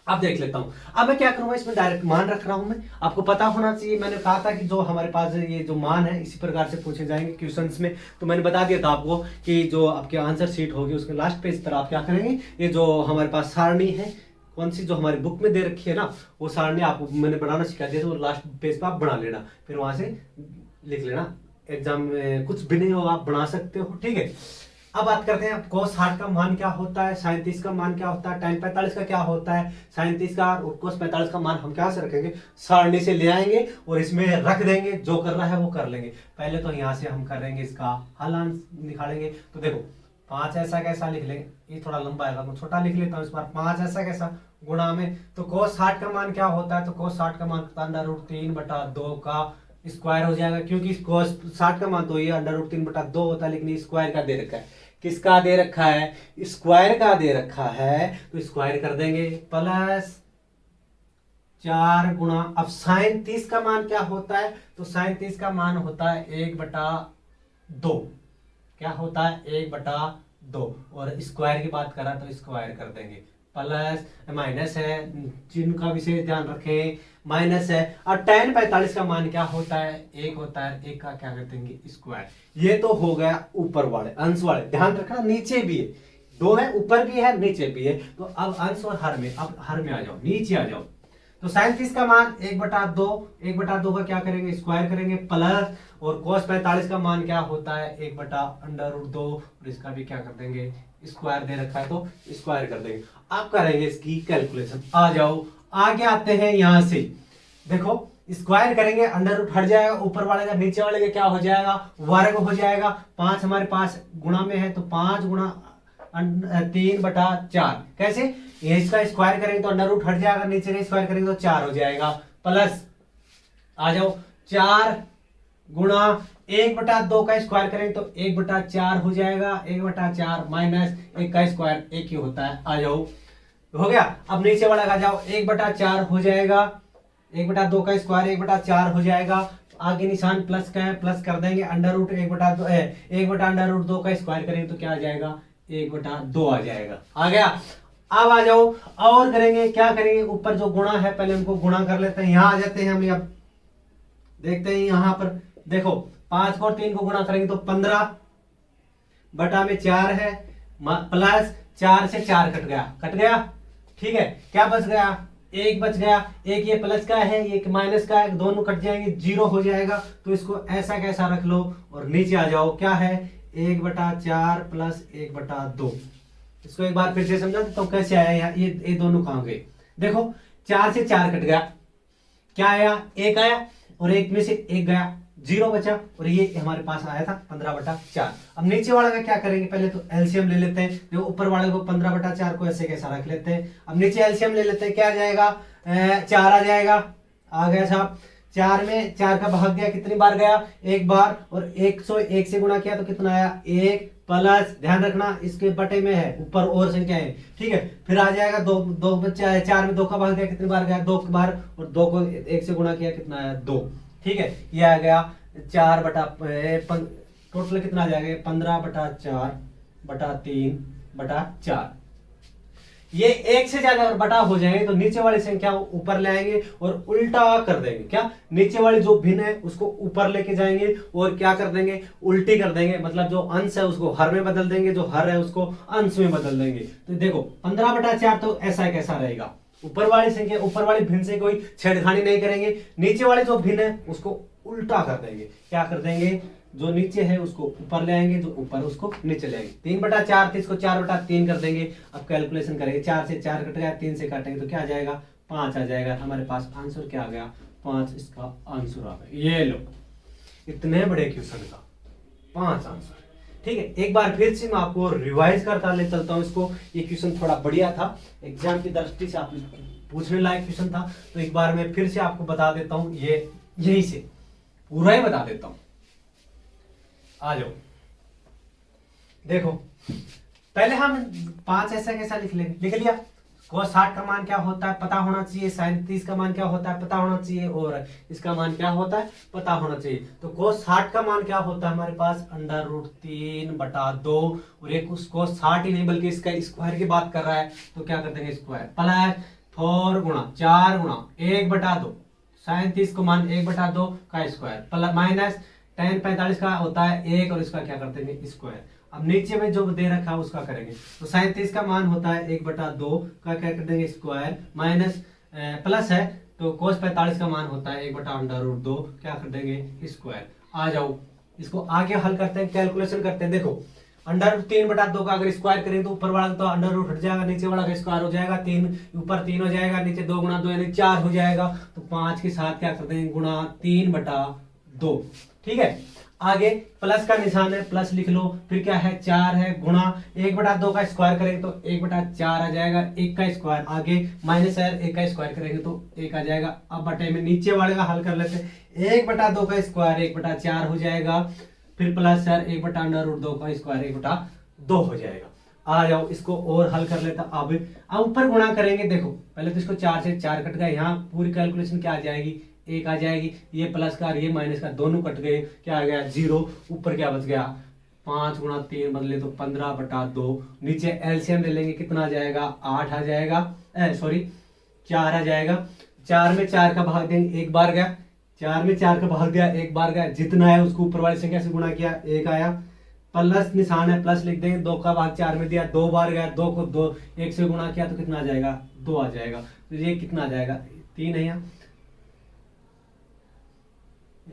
Speaker 1: अब देख लेता हूँ, अब मैं क्या करूंगा, इसमें डायरेक्ट मान रख रहा हूं मैं, आपको पता होना चाहिए। मैंने कहा था कि जो हमारे पास ये जो मान है इसी प्रकार से पूछे जाएंगे क्वेश्चंस में, तो मैंने बता दिया था आपको कि जो आपके आंसर शीट होगी उसके लास्ट पेज पर आप क्या करेंगे, ये जो हमारे पास सारणी है कौन सी जो हमारी बुक में दे रखी है ना, वो सारणी आपको मैंने बनाना सिखा दिया, तो लास्ट पेज पर आप बना लेना, फिर वहां से लिख लेना। एग्जाम में कुछ भी नहीं होगा, आप बना सकते हो। ठीक है, अब बात करते हैं कोस 60 का मान क्या होता है, साइन 30 का मान क्या होता है, टेन 45 का क्या होता है, साइन 30 का और कोस 45 का मान हम क्या से रखेंगे, सारणी से ले आएंगे और इसमें रख देंगे, जो करना है वो कर लेंगे। पहले तो यहाँ से हम करेंगे इसका हल निकालेंगे। तो देखो 5 ऐसा कैसा लिख लेंगे, ये थोड़ा लंबा है तो छोटा लिख लेता हूँ इस बार, 5 ऐसा कैसा गुणा में, तो कोस 60 का मान क्या होता है, तो कोस 60 का मान √3/2 का स्क्वायर हो जाएगा, क्योंकि कोस 60 का मान तो ये √3/2 होता है, लेकिन स्क्वायर का दे रखा है। किसका दे रखा है, स्क्वायर का दे रखा है, तो स्क्वायर कर देंगे प्लस 4 गुणा, अब साइन 30 का मान क्या होता है, तो साइन 30 का मान होता है 1/2, क्या होता है 1/2, और स्क्वायर की बात करा तो स्क्वायर कर देंगे, प्लस माइनस है, चिन्ह का विशेष ध्यान रखें, माइनस है। और टेन 45 का मान क्या होता है, 1 होता है, 1 का क्या कर देंगे स्क्वायर। ये तो हो गया ऊपर वाले अंश वाले, ध्यान रखना नीचे भी है, 2 है, ऊपर भी है नीचे भी है। तो अब अंश और हर में, अब हर में आ जाओ, नीचे आ जाओ। तो साइन 30 का मान 1/2 का क्या करेंगे स्क्वायर करेंगे, प्लस और कोस 45 का मान क्या होता है 1/√2, और इसका भी क्या कर देंगे स्क्वायर दे रखा है तो स्क्वायर कर देंगे। अब करेंगे इसकी कैलकुलेशन, आ जाओ आगे आते हैं। यहां से देखो स्क्वायर करेंगे, अंडर रूट हट जाएगा, ऊपर वाले का नीचे वाले का क्या हो जाएगा वर्ग हो जाएगा। 5 हमारे पास गुणा में है, तो 5 गुणा 3/4 कैसे, ये इसका स्क्वायर करेंगे तो अंडर रूट हट जाएगा, नीचे का स्क्वायर करेंगे तो 4 हो जाएगा, प्लस आ जाओ 4 गुणा 1/2 का स्क्वायर करेंगे तो 1/4 हो जाएगा, 1/4 माइनस 1 का स्क्वायर 1 ही होता है, आ जाओ हो गया। अब नीचे वाला का जाओ 1/4 हो जाएगा, 1/2 का स्क्वायर 1/4 हो जाएगा, आगे निशान प्लस का है, प्लस कर देंगे, अंडर रूट 1/√2 का स्क्वायर करेंगे तो क्या आ जाएगा 1/2 आ जाएगा, आ गया। अब आ जाओ और करेंगे, क्या करेंगे ऊपर जो गुणा है पहले उनको गुणा कर लेते हैं, यहां आ जाते हैं हम, अब देखते हैं यहां पर देखो 5 को और 3 को गुणा करेंगे तो 15/4 है, प्लस 4 से 4 कट गया, ठीक है, क्या बच गया 1 बच गया, एक ये प्लस का है एक माइनस का है, दोनों कट जाएंगे 0 हो जाएगा। तो इसको ऐसा कैसा रख लो और नीचे आ जाओ, क्या है 1/4 प्लस 1/2। इसको एक बार फिर से समझा देता हूं कैसे आया यहाँ, ये दोनों कहां गए, देखो 4 से 4 कट गया, क्या आया 1 आया, और 1 में से 1 गया 0 बचा, और ये हमारे पास आया था 15/4। अब नीचे वाला का क्या करेंगे, पहले तो एलसीएम ले लेते हैं, जो ऊपर वाले को 15/4 को ऐसे कैसा रख लेते हैं। अब नीचे एलसीएम ले लेते हैं, क्या आ जाएगा 4 आ जाएगा, आ गया साहब 4 में 4 का भाग दिया कितनी बार गया, एक बार, और 101 से गुणा किया तो कितना आया, 1 प्लस, ध्यान रखना इसके बटे में है, ऊपर और संख्या है, ठीक है। फिर आ जाएगा 2 बच्चा है, 4 में 2 का भाग दिया कितनी बार गया, 2 बार, और 2 को 1 से गुणा किया कितना आया, 2, ठीक है। ये आ गया 4 बटा टोटल कितना आ जाएगा, 15 बटा 4 बटा 3 बटा 4। ये एक से ज्यादा अगर बटा हो जाएंगे तो नीचे वाली संख्या ऊपर ले आएंगे और उल्टा कर देंगे, क्या, नीचे वाली जो भिन्न है उसको ऊपर लेके जाएंगे और क्या कर देंगे, उल्टी कर देंगे, मतलब जो अंश है उसको हर में बदल देंगे, जो हर है उसको अंश में बदल देंगे। तो देखो 15 बटा 4 तो ऐसा कैसा रहेगा, ऊपर वाली संख्या, ऊपर वाली भिन्न से कोई छेड़खानी नहीं करेंगे, नीचे वाले जो भिन्न है उसको उल्टा कर देंगे, क्या कर देंगे, जो नीचे है उसको ऊपर ले आएंगे, जो ऊपर उसको नीचे ले आएंगे। 3 बटा 4 थे, इसको 4 बटा 3 कर देंगे। अब कैलकुलेशन करेंगे, 4 से 4 कट गया, 3 से काटेंगे तो क्या आ जाएगा, 5 आ जाएगा। हमारे पास आंसर क्या आ गया, 5 इसका आंसर आ गया। ये लो, इतने बड़े क्वेश्चन का 5 आंसर, ठीक है। एक बार फिर से मैं आपको रिवाइज करता ले चलता हूँ इसको। ये क्वेश्चन थोड़ा बढ़िया था, एग्जाम की दृष्टि से आप पूछने लायक क्वेश्चन था, तो एक बार मैं फिर से आपको बता देता हूँ, ये यही से पूरा ही बता देता हूँ। आ जाओ, देखो पहले हम 5 ऐसा कैसा लिख लेंगे, लिख लिया। cos 60 का मान क्या होता है पता होना चाहिए, sin 30 का मान क्या होता है पता होना चाहिए, और इसका मान क्या होता है पता होना चाहिए। तो cos 60 का मान क्या होता है हमारे पास, √3 बटा 2, और एक उसको 60 ही नहीं बल्कि इसका स्क्वायर की बात कर रहा है, तो क्या कर देंगे, स्क्वायर प्लस 4 गुणा 4 गुणा 1 बटा 2, sin 30 को मान 1 बटा 2 का स्क्वायर, प्लस माइनस tan 45 का होता है 1, और इसका क्या कर देंगे, स्क्वायर। अब नीचे में जो दे रखा है उसका करेंगे, तो sin 30 का मान होता है 1 बटा 2 का क्या कर देंगे, स्क्वायर, माइनस प्लस है तो cos 45 का मान होता है 1 बटा √2, क्या कर देंगे, स्क्वायर। आ जाओ, इसको आगे हल करते हैं, कैलकुलेशन करते हैं। देखो √3 बटा 2 का अगर स्क्वायर करें तो ऊपर वाला तो अंडर हट जाएगा, नीचे वाला का स्क्वायर हो जाएगा, 3 ऊपर 3 हो जाएगा, नीचे 2 गुणा 2 यानी 4 हो जाएगा, तो 5 के साथ क्या कर देंगे, गुणा 3 बटा 2, ठीक है। आगे प्लस का निशान है, प्लस लिख लो, फिर क्या है, 4 है, गुणा 1 बटा 2 का स्क्वायर करेंगे तो 1 बटा 4 आ जाएगा, 1 का स्क्वायर, आगे माइनस है, 1 का स्क्वायर करेंगे तो 1 आ जाएगा। अब बटे में नीचे वाले का हल कर लेते हैं, 1 बटा 2 का स्क्वायर 1 बटा 4 हो जाएगा, फिर प्लस है 1 बटा √2 का स्क्वायर 1 बटा 2 हो जाएगा। आ जाओ, इसको और हल कर लेता। अब ऊपर गुणा करेंगे, देखो पहले तो इसको 4 से 4 कट गया, यहाँ पूरी कैलकुलेशन क्या आ जाएगी, 1 आ जाएगी, ये प्लस का और ये माइनस का दोनों कट गए, क्या आ गया, 0, ऊपर क्या बच गया, 5 गुणा 3 बदले तो 15 बटा 2, नीचे एलसीएम ले लेंगे कितना आ जाएगा, 8 आ जाएगा, 4 आ जाएगा। 4 में 4 का भाग देंगे, 1 बार गया, 4 में 4 का भाग दिया, 1 बार गया, जितना है उसको ऊपर वाली संख्या से गुणा किया, 1 आया, प्लस निशान है, प्लस लिख देंगे, 2 का भाग 4 में दिया, 2 बार गया, 2 को 2 1 से गुणा किया तो कितना आ जाएगा, 2 आ जाएगा। तो ये कितना आ जाएगा, 3 है यहाँ,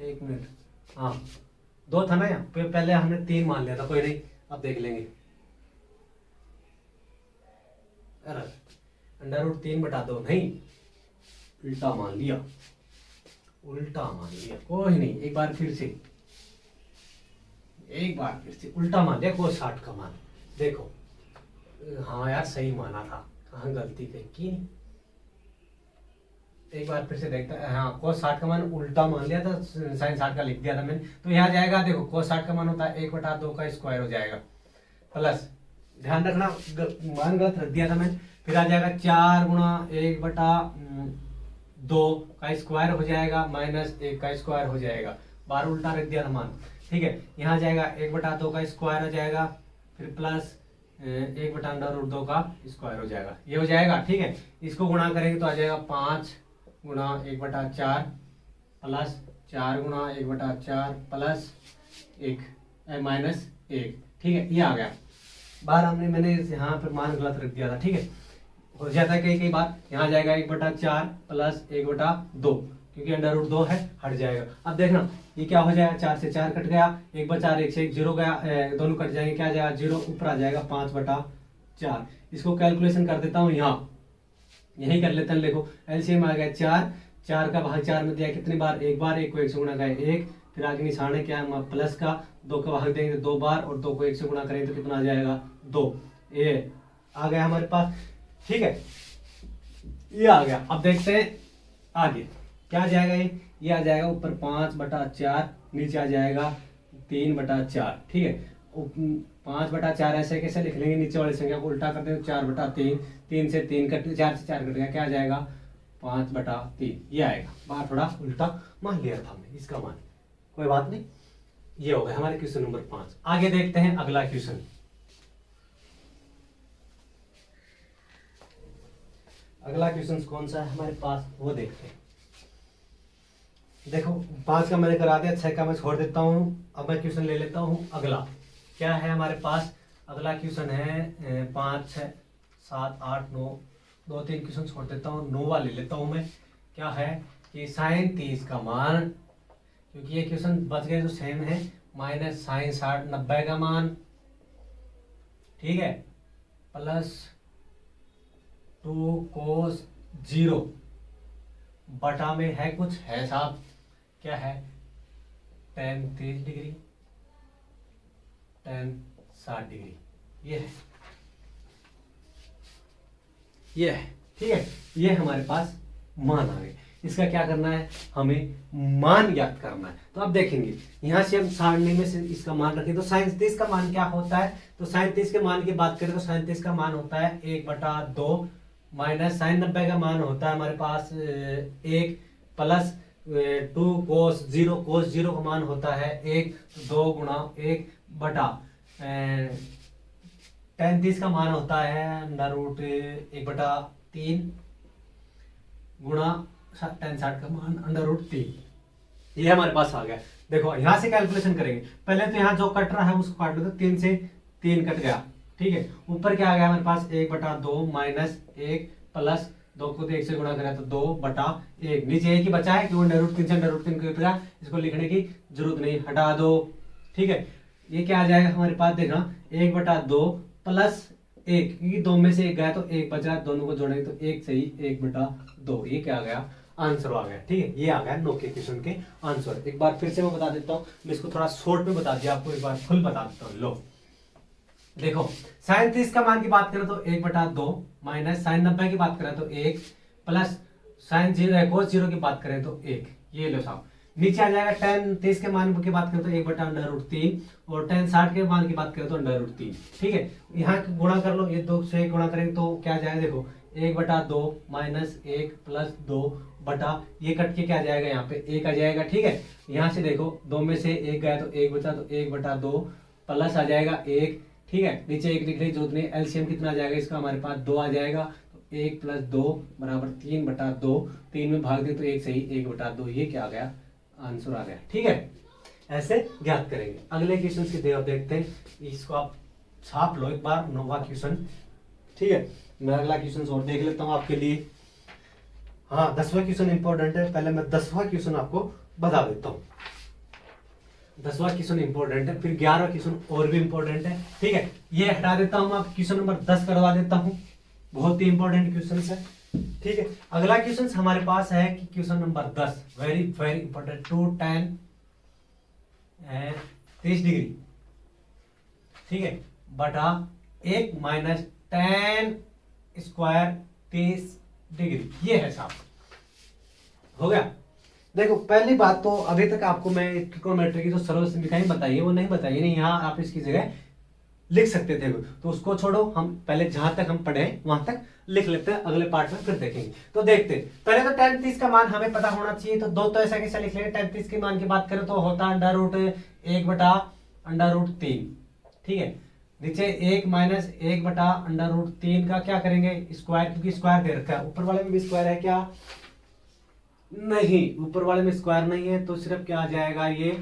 Speaker 1: 1 मिनट, हाँ 2 था ना यहाँ, पहले हमने 3 मान लिया था, कोई नहीं, अब देख लेंगे। √3 बटा 2 नहीं, उल्टा मान लिया, उल्टा मान लिया, कोई नहीं, एक बार फिर से उल्टा मान लिया, cos 60 का मान, देखो हाँ यार सही माना था, कहाँ गलती की, एक बार फिर से देखता है, हाँ cos 60 का मान उल्टा मान लिया था, sin 60 का लिख दिया था मैंने, तो यहाँ जाएगा, देखो cos 60 का मान होता है 1 बटा 2 का स्क्वायर हो जाएगा, प्लस ध्यान रखना मान गलत रख दिया था मैंने, फिर आ जाएगा 4 गुणा 1 बटा 2 का स्क्वायर हो जाएगा, माइनस 1 का स्क्वायर हो जाएगा, बार उल्टा रख दिया था मान, ठीक है। यहाँ जाएगा 1 बटा 2 का स्क्वायर हो जाएगा, फिर प्लस 1 बटा √2 का स्क्वायर हो जाएगा, ये हो जाएगा, ठीक है। इसको गुणा करेंगे तो आ जाएगा 5 गुणा 1 बटा 4 प्लस 4 गुणा 1 बटा 4 प्लस 1 माइनस 1, ठीक है, ये आ गया। बार मैंने यहाँ पर मान गलत रख दिया था, ठीक है, हो जाता है कई बार। यहाँ जाएगा 1 बटा 4 प्लस 1 बटा 2, क्योंकि √2 है, हट जाएगा। अब देखना ये क्या हो जाएगा, 4 से 4 कट गया, 1 बचा 1 से 1 0 गया, दोनों कट जाएंगे, क्या आ जाएगा 0, ऊपर आ जाएगा 5 बटा 4। इसको कैलकुलेशन कर देता हूँ, यहाँ यही कर लेते हैं, देखो एलसीएम आ गया 4, 4 का भाग 4 में दिया कितनी बार, 1 बार, 1 को 1 से गुणा करें 1, फिर आगे निशान है क्या है प्लस का, 2 का भाग देंगे 2 बार, और 2 को 1 से गुणा करें तो कितना आ जाएगा 2, ये आ गया हमारे पास, ठीक है, ये आ गया। अब देखते हैं आगे, क्या आ जाएगा ये आ जाएगा ऊपर 5/4, नीचे आ जाएगा 3/4। ठीक है, 5/4 ऐसे कैसे लिख लेंगे, नीचे वाली संख्या को उल्टा कर देंगे 4/3, 3 से 3 कट, 4 से 4 कट गया, क्या आ जाएगा 5/3, ये आएगा। बाहर थोड़ा उल्टा मान लिया था हमने इसका मान, कोई बात नहीं। ये हो गया हमारे क्वेश्चन नंबर 5। आगे देखते हैं अगला क्वेश्चन। अगला क्वेश्चन कौन सा है हमारे पास, वो देखते हैं। देखो 5 का मैंने करा दिया, 6 का मैं छोड़ देता हूँ। अब मैं क्वेश्चन ले लेता हूँ अगला। क्या है हमारे पास अगला क्वेश्चन है 5, 6, 7, 8, 9, 2, 3 क्वेश्चन छोड़ देता हूँ, 9 वाले लेता हूँ मैं। क्या है कि sin 30 का मान, क्योंकि ये क्वेश्चन बच गए जो सेम है, माइनस sin 60 90 का मान, ठीक है, प्लस 2 cos 0 बटा में है कुछ है साहब, क्या है tan 30 डिग्री, tan 60 डिग्री, ये है, ये है। ठीक है, ये हमारे पास मान आ गए। इसका क्या करना है, हमें मान ज्ञात करना है। तो अब देखेंगे यहाँ से हम सारणी में से इसका मान रखें तो sin 30 का मान क्या होता है, तो sin 30 के मान की बात करें तो sin 30 का मान होता है 1/2 माइनस sin 90 का मान होता है हमारे पास 1 प्लस 2 cos 0 का मान होता है 1, 2 गुणा 1 बटा tan 30 का मान होता है √1/3 गुणा tan 60 का मान √3। ये हमारे पास आ गया। देखो यहां से कैलकुलेशन करेंगे, पहले तो यहाँ जो कट रहा है उसको काट लो, तो 3 से 3 कट गया। ठीक है, ऊपर क्या आ गया हमारे पास 1/2 माइनस 1 प्लस 2 को 1 से गुणा करें तो 2/1, नीचे 1 ही बचा है क्योंकि √3 से √3 कट गया, इसको लिखने की जरूरत नहीं, हटा दो। ठीक है, ये क्या आ जाएगा हमारे पास, देखना 1/2 प्लस 1, क्योंकि 2 में से 1 गया तो 1 बचा, दोनों को जोड़ेंगे तो 1 सही 1/2, ये क्या आ गया आंसर आ गया। ठीक है, ये आ गया 9 के क्वेश्चन के आंसर। एक बार फिर से मैं बता देता हूँ, मैं इसको थोड़ा शॉर्ट में बता दिया, आपको एक बार फुल बता देता हूँ। लो देखो sin 30 का मान की बात करें तो 1/2 माइनस sin 90 की बात करें तो 1 प्लस sin 0 की बात करें तो 1, ये लो साहब। नीचे आ जाएगा tan 30 के मान की बात करें तो 1/√3 और tan 60 के मान की बात करें तो √3। ठीक है, यहाँ गुणा कर लो, ये 2 से गुणा करेंगे तो क्या आ जाएगा, देखो 1/2 माइनस 1 प्लस 2 बटा, ये कट के क्या आ जाएगा यहाँ पे 1 आ जाएगा। ठीक है, यहाँ से देखो 2 में से 1 गया तो 1 बचा, तो 1/2 प्लस आ जाएगा 1। ठीक है, नीचे 1 लिखने की जरूरत नहीं, एलसीएम कितना आ जाएगा इसका, हमारे पास 2 आ जाएगा, तो 1 प्लस 2 बराबर 3/2, 3 में भाग दे तो 1 सही 1/2, ये क्या आ गया आंसर आ गया। ठीक है, ऐसे ज्ञात करेंगे। अगले क्वेश्चन की देखते हैं, इसको आप छाप लो एक बार, 9वां क्वेश्चन। ठीक है, मैं अगला क्वेश्चन और देख लेता हूँ आपके लिए। हाँ 10वां क्वेश्चन इंपॉर्टेंट है, पहले मैं 10वां क्वेश्चन आपको बता देता हूँ। 10वां क्वेश्चन इंपॉर्टेंट है, फिर 11वां क्वेश्चन और भी इंपॉर्टेंट है। ठीक है, ये हटा देता हूँ, मैं क्वेश्चन नंबर 10 करवा देता हूँ, बहुत ही इंपॉर्टेंट क्वेश्चन है। ठीक है, अगला क्वेश्चन हमारे पास है कि question number 10 very very important, 2 tan 30 degree, ठीक है, बटा 1 माइनस tan स्क्वायर 30 डिग्री, ये है साहब। हो गया। देखो पहली बात तो अभी तक आपको मैं ट्रिग्नोमेट्री की जो सरल समीकरण बताई है वो नहीं बताई नहीं, यहाँ आप इसकी जगह लिख सकते थे, तो उसको छोड़ो, हम पहले जहां तक हम पढ़े वहां तक लिख लेते हैं, अगले पार्ट में फिर देखेंगे। तो देखते पहले तो tan 30 का मान हमें पता होना चाहिए, तो 2 तो ऐसा कैसे लिख लेंगे, tan 30 के मान की बात करें तो होता है √1/√3। ठीक है, नीचे 1 माइनस 1/√3 का क्या करेंगे स्क्वायर, क्योंकि स्क्वायर दे रखा है, ऊपर वाले में भी स्क्वायर है क्या, नहीं ऊपर वाले में स्क्वायर नहीं है, तो सिर्फ क्या आ जाएगा, ये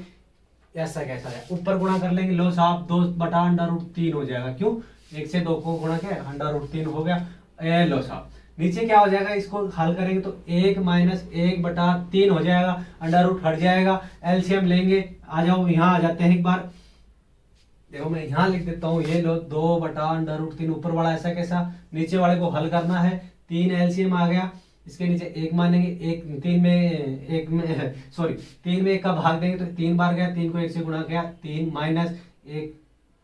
Speaker 1: ऐसा कैसा है, ऊपर गुणा कर लेंगे, लो साहब 2/√3 हो जाएगा, क्यों 1 से 2 को गुणा किया √3 हो गया, लो साहब। नीचे क्या हो जाएगा, इसको हल करेंगे तो 1 माइनस 1/3 हो जाएगा, अंडर हट जाएगा, एलसीएम लेंगे, आ जाओ यहाँ आ जाते हैं एक बार। देखो मैं यहाँ लिख देता हूँ, ये लो 2/√3, ऊपर वाला ऐसा कैसा, नीचे वाले को हल करना है, 3 एलसीएम आ गया, इसके नीचे 1 मानेंगे, 3 में 1 का भाग देंगे तो 3 बार गया, 3 को 1 से गुणा किया, 3 माइनस 1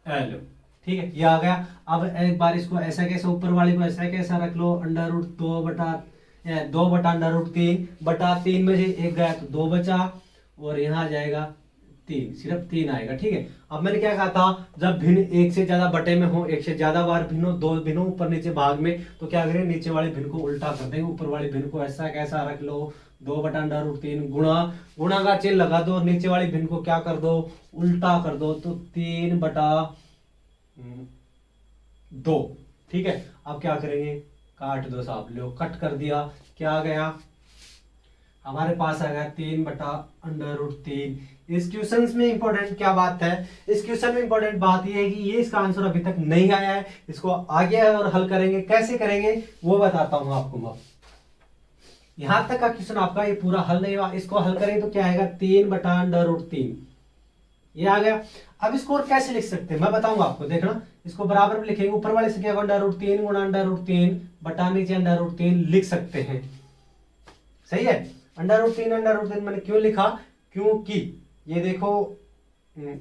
Speaker 1: एल। ठीक है, ये आ गया। अब एक बार इसको ऐसा कैसे, ऊपर वाले को ऐसा कैसा रख लो, √2/, 2/√3 बटा 3 में से 1 गया तो 2 बचा, और यहाँ आ जाएगा 3, सिर्फ 3 आएगा। ठीक है, अब मैंने क्या कहा था, जब भिन्न एक से ज्यादा बटे में हो, एक से ज्यादा बार भिन्न हो, 2 भिन्न ऊपर नीचे भाग में, तो क्या करें, नीचे वाले भिन्न को उल्टा कर देंगे, ऊपर वाले भिन्न को ऐसा कैसा रख लो, 2/√3 गुणा का चिन्ह लगा दो, और नीचे वाली भिन्न को क्या कर दो, उल्टा कर दो, तो 3/2। ठीक है, अब क्या करेंगे, काट दो साहब, लो कट कर दिया, क्या आ गया हमारे पास आ गया 3/√3। इस क्वेश्चन में इंपॉर्टेंट क्या बात है, इस क्वेश्चन में इंपॉर्टेंट बात यह है कि ये इसका आंसर अभी तक नहीं आया है, इसको आगे और हल करेंगे, कैसे करेंगे वो बताता हूं आपको मैं। यहां तक का क्वेश्चन आपका ये पूरा हल नहीं हुआ, इसको हल करेंगे तो क्या आएगा, 3/√3 ये आ गया। अब इसको और कैसे लिख सकते हैं मैं बताऊंगा आपको, देखना, इसको बराबर में लिखेंगे, ऊपर वाले संख्या को √3 गुणा √3 बटा नीचे √3 लिख सकते हैं। सही है, √3 मैंने क्यों लिखा, क्योंकि ये देखो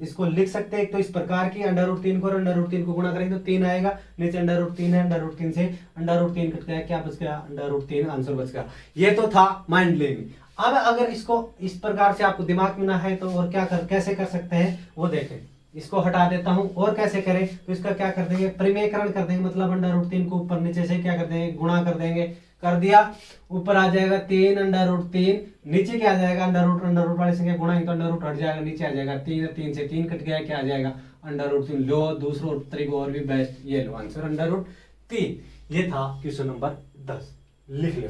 Speaker 1: इसको लिख सकते हैं, तो इस प्रकार की √3 को और √3 को गुणा करेंगे तो 3 आएगा, नीचे √3 है, √3 से √3 कट गया, क्या बच गया, √3 आंसर बच गया। ये तो था माइंड ब्लोइंग। अब अगर इसको इस प्रकार से आपको दिमाग में ना है तो और कैसे कर सकते हैं वो देखें, इसको हटा देता हूं, और कैसे करें, तो इसका क्या कर देंगे, परिमेयकरण कर देंगे, मतलब √3 को ऊपर नीचे से क्या कर देंगे, गुणा कर देंगे, कर दिया, ऊपर आ जाएगा 3/√3, नीचे क्या आ जाएगा, √√√, वाली संख्या गुणा ही तो √ हट जाएगा, नीचे आ जाएगा 3, 3 से 3 कट गया, क्या आ जाएगा, √3। लो दूसरों तरीको और भी बेस्ट, ये लो आंसर √3। ये था क्वेश्चन नंबर 10। लिख लो,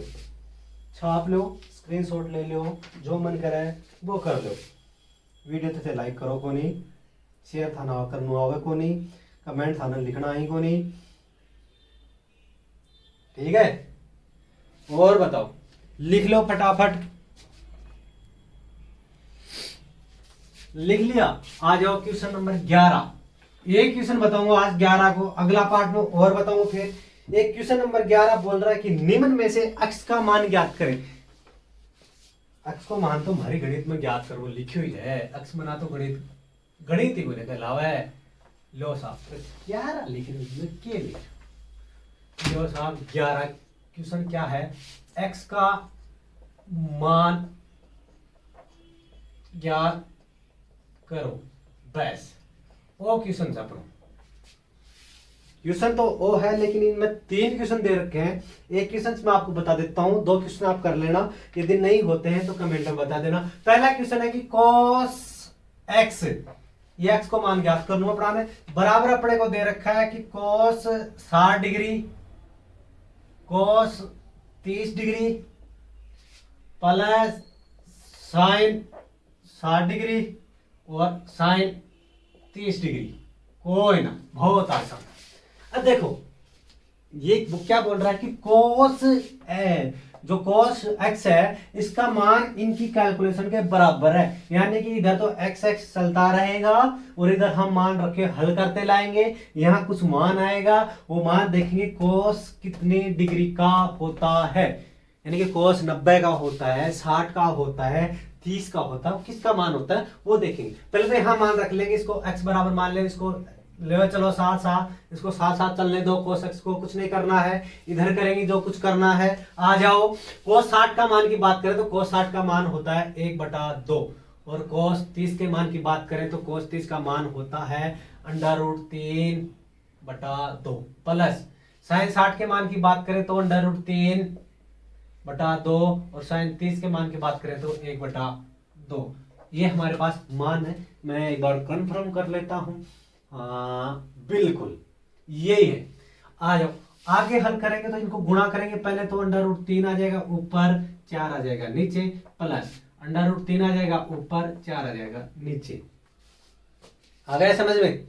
Speaker 1: छाप लो, स्क्रीनशॉट ले लो, जो मन करे वो कर लो। वीडियो तो लाइक करो को नहीं, शेयर थाना करना होगा को नहीं, कमेंट थाना लिखना ही को नहीं। ठीक है, और बताओ, लिख लो फटाफट, लिख लिया। आ जाओ क्वेश्चन नंबर 11। एक क्वेश्चन बताऊंगा आज 11 को, अगला पार्ट में और बताऊंगा। फिर एक क्वेश्चन नंबर 11 बोल रहा है कि निम्न में से अक्ष का मान ज्ञात करें। अक्ष को मान तो हमारी गणित में ज्ञात करो लिखी हुई है, अक्ष मना तो गणित ही बोले अलावा है। लो साहब 11 लिखने के लिए, लो साहब 11 क्वेश्चन क्या है, एक्स का मान ज्ञात करो, बस वो क्वेश्चन अपना। क्वेश्चन तो ओ है, लेकिन इनमें 3 क्वेश्चन दे रखे हैं। एक क्वेश्चन मैं आपको बता देता हूं, 2 क्वेश्चन आप कर लेना, यदि नहीं होते हैं तो कमेंट में बता देना। पहला क्वेश्चन है कि cos x, ये x को मान ज्ञात कर लूंगा अपने बराबर, अपने को दे रखा है कि cos 60 degree, cos 30 degree plus sin 60 degree और sin 30 डिग्री। कोई ना, बहुत आसान। अब देखो ये क्या बोल रहा है कि cos जो cos x है इसका मान इनकी कैलकुलेशन के बराबर है, यानी कि इधर तो x चलता रहेगा और इधर हम मान रखे हल करते लाएंगे, यहाँ कुछ मान आएगा, वो मान देखेंगे cos कितने डिग्री का होता है, यानी कि cos 90 का होता है, 60 का होता है, 30 का होता है, किसका मान होता है वो देखेंगे। पहले तो यहाँ मान रख लेंगे, इसको x बराबर मान लेंगे, इसको ले चलो साथ साथ, इसको साथ साथ चलने दो, cos x को कुछ नहीं करना है, इधर करेंगे जो कुछ करना है। आ जाओ, cos 60 का मान की बात करें तो cos 60 का मान होता है 1/2, और cos 30 के मान की बात करें तो cos 30 का मान होता है √3/2 प्लस sin 60 के मान की बात करें तो √3/2 और sin 30 के मान की बात करें तो 1/2। ये हमारे पास मान है, मैं एक बार कंफर्म कर लेता हूं। हाँ बिल्कुल यही है। आ जाओ, आगे हल करेंगे तो इनको गुणा करेंगे, पहले तो √3 आ जाएगा ऊपर, 4 आ जाएगा नीचे, प्लस √3 आ जाएगा ऊपर, 4 आ जाएगा नीचे। आ गया समझ में?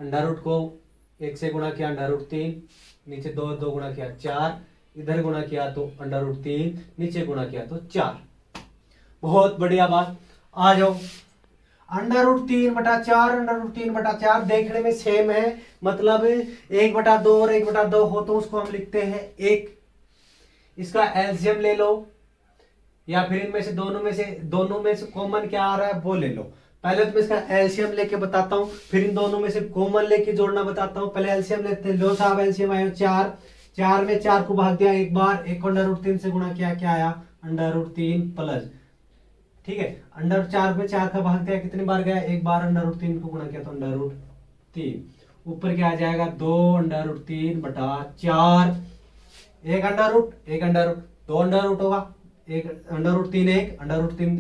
Speaker 1: √ को 1 से गुणा किया √3, नीचे 2 गुणा किया 4, इधर गुणा किया तो √3, नीचे गुणा किया तो 4। बहुत बढ़िया बात। आ जाओ, √3/4 √3/4 देखने में सेम है, मतलब 1/2 और 1/2 हो तो उसको हम लिखते हैं 1। इसका एलसीएम ले लो, या फिर इनमें से दोनों में से कॉमन क्या आ रहा है वो ले लो। पहले तो मैं इसका एलसीएम लेके बताता हूं, फिर इन दोनों में से कॉमन लेके जोड़ना बताता हूं। पहले एलसीएम लेते हैं। लो साहब एलसीएम आया 4, 4 में 4 को भाग दिया एक बार, 1 को √3 से गुणा किया, क्या आया √3 प्लस, ठीक है। √4 में 4 का भाग दिया, कितनी बार गया एक बार, √3 को गुणा किया तो √3, ऊपर क्या आ जाएगा 2 √3 बटा 4, एक अंडर रूट दो अंडर रूट होगा, एक √3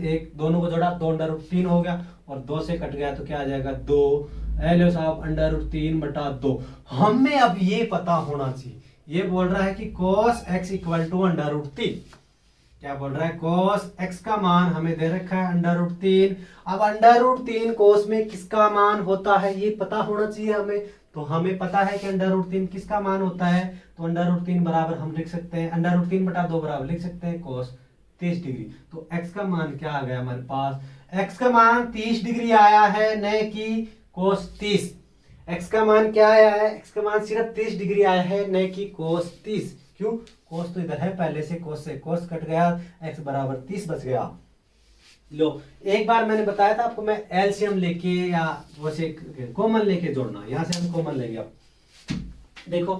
Speaker 1: 1 दोनों को जोड़ा 2 √3 हो गया, और 2 से कट गया तो क्या आ जाएगा 2, एलो साहब √3 बटा 2। हमें अब ये पता होना चाहिए, ये बोल रहा है कि cos x इक्वल टू √3, क्या बोल रहा है cos x का मान हमें दे रखा है √3। अब √3 cos में किसका मान होता है ये पता होना चाहिए हमें, तो हमें पता है कि √3 किसका मान होता है, तो √3 बराबर हम लिख सकते हैं √3 बटा 2 बराबर लिख सकते हैं cos 30 डिग्री। तो x का मान क्या आ गया हमारे पास, x का मान 30 डिग्री आया है, न कि cos 30। x का मान क्या आया है, x का मान सिर्फ 30 डिग्री आया है, न कि cos 30। क्यों, cos तो इधर है पहले से cos कट गया, x बराबर 30 बच गया। लो, एक बार मैंने बताया था आपको, मैं एलसीएम लेके या वैसे कॉमन लेके जोड़ना, यहां से हम कॉमन लेंगे। अब देखो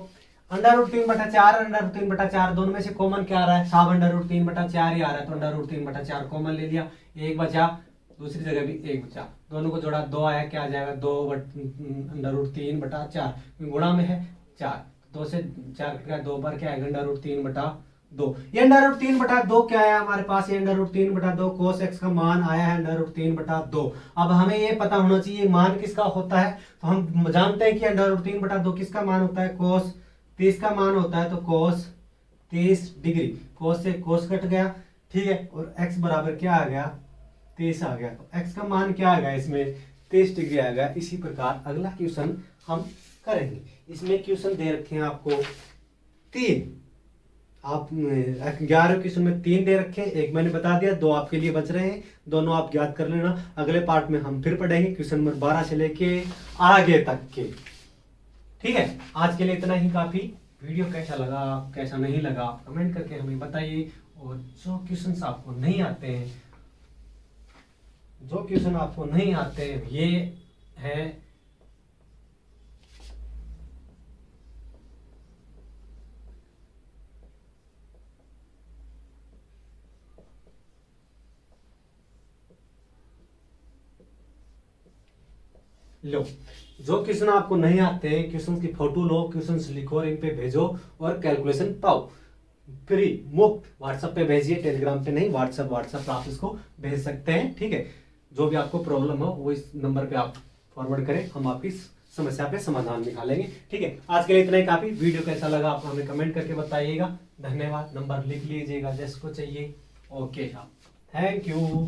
Speaker 1: √3 बटा 4 √3 बटा 4 दोनों में से कॉमन क्या आ रहा है, साहब √3 बटा 4 ही आ रहा है, तो √3 बटा 4 कॉमन ले लिया, एक बचा, दूसरी जगह भी एक बचा, दोनों को जोड़ा 2 आया, क्या आ जाएगा 2 √3 बटा 4, गुणा में है 4, 2 से 4 कट गया, 2 बार क्या आएगा √3 बटा 2। ये √3 बटा 2 क्या आया हमारे पास, ये √3 बटा 2 cos x का मान आया है √3 बटा 2। अब हमें ये पता होना चाहिए मान किसका होता है, तो हम जानते हैं कि √3 बटा 2 किसका मान होता है, cos 30 का मान होता है, तो cos 30 डिग्री, cos से cos कट गया, ठीक है, और x बराबर क्या आ गया 30 आ गया, तो x का मान क्या आ गया इसमें 30 डिग्री आ गया। इसी प्रकार अगला क्वेश्चन हम करेंगे, इसमें क्वेश्चन दे रखे हैं आपको 3, आप 11 क्वेश्चन में 3 दे रखे हैं, एक मैंने बता दिया, 2 आपके लिए बच रहे हैं, दोनों आप याद कर लेना। अगले पार्ट में हम फिर पढ़ेंगे क्वेश्चन नंबर 12 से लेके आगे तक के, ठीक है। आज के लिए इतना ही काफी। वीडियो कैसा लगा कैसा नहीं लगा कमेंट करके हमें बताइए, और जो क्वेश्चन आपको नहीं आते हैं ये है लो, जो क्वेश्चन आपको नहीं आते हैं क्वेश्चन की फोटो लो, क्वेश्चन लिखो और इन पे भेजो और कैलकुलेशन पाओ, फ्री मुफ्त व्हाट्सएप पे भेजिए, टेलीग्राम पे नहीं, व्हाट्सएप पे आप इसको भेज सकते हैं, ठीक है। जो भी आपको प्रॉब्लम हो वो इस नंबर पे आप फॉरवर्ड करें, हम आपकी समस्या पे समाधान निकालेंगे, ठीक है। आज के लिए इतना ही काफी। वीडियो कैसा लगा आप हमें कमेंट करके बताइएगा। धन्यवाद। नंबर लिख लीजिएगा जिसको चाहिए। ओके साहब, थैंक यू।